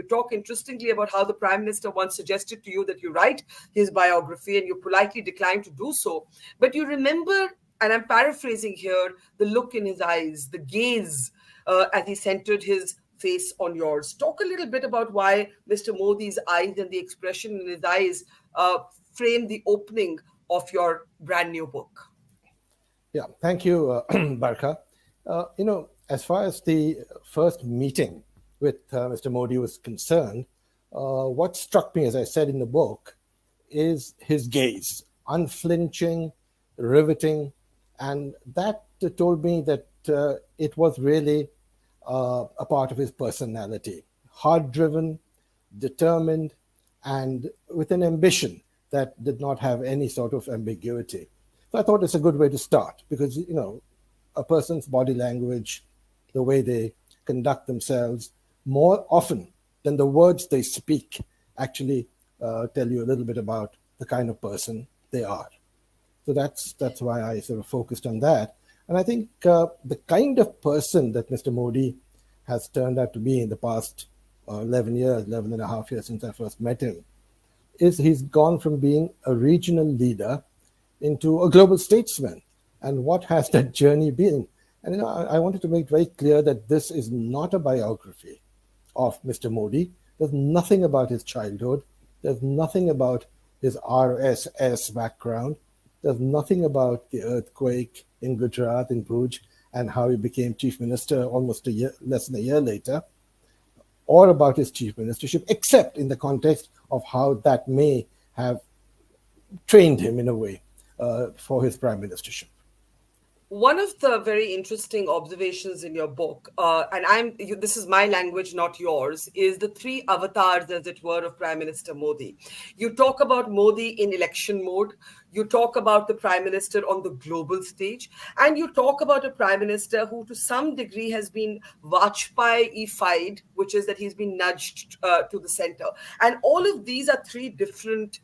talk interestingly about how the Prime Minister once suggested to you that you write his biography and you politely declined to do so. But you remember, and I'm paraphrasing here, the look in his eyes, the gaze as he centered his face on yours. Talk a little bit about why Mr. Modi's eyes and the expression in his eyes framed the opening of your brand new book. Yeah, thank you, Barkha. As far as the first meeting with Mr. Modi was concerned, what struck me, as I said in the book, is his gaze, unflinching, riveting, and that told me that it was really a part of his personality, hard-driven, determined, and with an ambition that did not have any sort of ambiguity. So I thought it's a good way to start because, a person's body language, the way they conduct themselves, more often than the words they speak, actually tell you a little bit about the kind of person they are. So that's why I sort of focused on that. And I think the kind of person that Mr. Modi has turned out to be in the past 11 and a half years since I first met him, is he's gone from being a regional leader into a global statesman. And what has that journey been? And I wanted to make very clear that this is not a biography of Mr. Modi. There's nothing about his childhood. There's nothing about his RSS background. There's nothing about the earthquake in Gujarat, in Bhuj, and how he became chief minister almost less than a year later, or about his chief ministership, except in the context of how that may have trained him in a way for his prime ministership. One of the very interesting observations in your book, this is my language, not yours, is the three avatars, as it were, of Prime Minister Modi. You talk about Modi in election mode, you talk about the Prime Minister on the global stage, and you talk about a Prime Minister who to some degree has been Vajpayee-ified, which is that he's been nudged to the center. And all of these are three different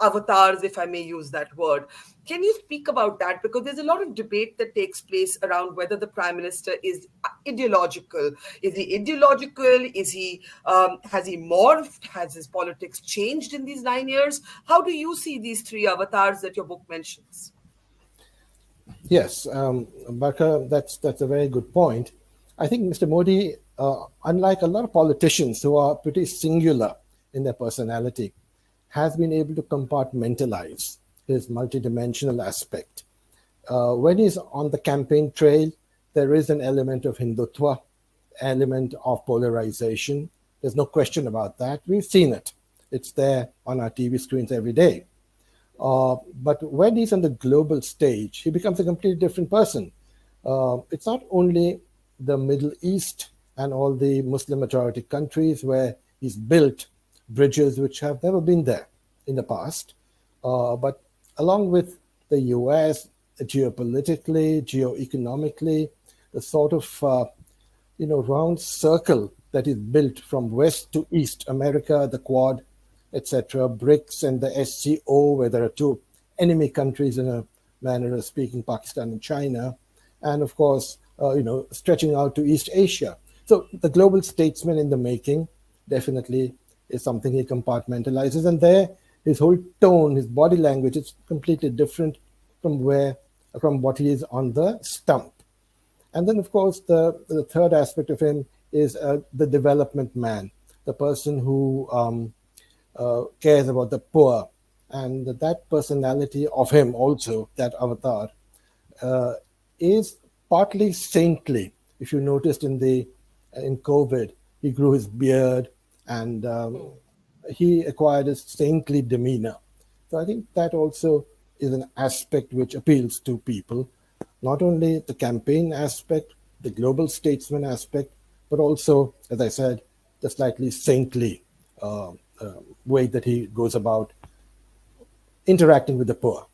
avatars, if I may use that word. Can you speak about that? Because there's a lot of debate that takes place around whether the Prime Minister is ideological. Is he ideological? Is he has he morphed? Has his politics changed in these 9 years? How do you see these three avatars that your book mentions? Yes, Barkha, that's a very good point. I think Mr. Modi, unlike a lot of politicians who are pretty singular in their personality, has been able to compartmentalize his multidimensional aspect. When he's on the campaign trail, there is an element of Hindutva, element of polarization. There's no question about that. We've seen it. It's there on our TV screens every day. But when he's on the global stage, he becomes a completely different person. It's not only the Middle East and all the Muslim majority countries where he's built bridges which have never been there in the past, but along with the US, geopolitically, geoeconomically, the sort of round circle that is built from west to east, America, the Quad, etc., BRICS and the SCO, where there are two enemy countries in a manner of speaking, Pakistan and China, and of course, stretching out to East Asia. So the global statesman in the making definitely is something he compartmentalizes, and there his whole tone, his body language is completely different from what he is on the stump. And then, of course, the third aspect of him is the development man, the person who cares about the poor, and that personality of him also, that avatar, is partly saintly. If you noticed in COVID, he grew his beard and he acquired a saintly demeanor. So I think that also is an aspect which appeals to people, not only the campaign aspect, the global statesman aspect, but also, as I said, the slightly saintly way that he goes about interacting with the poor.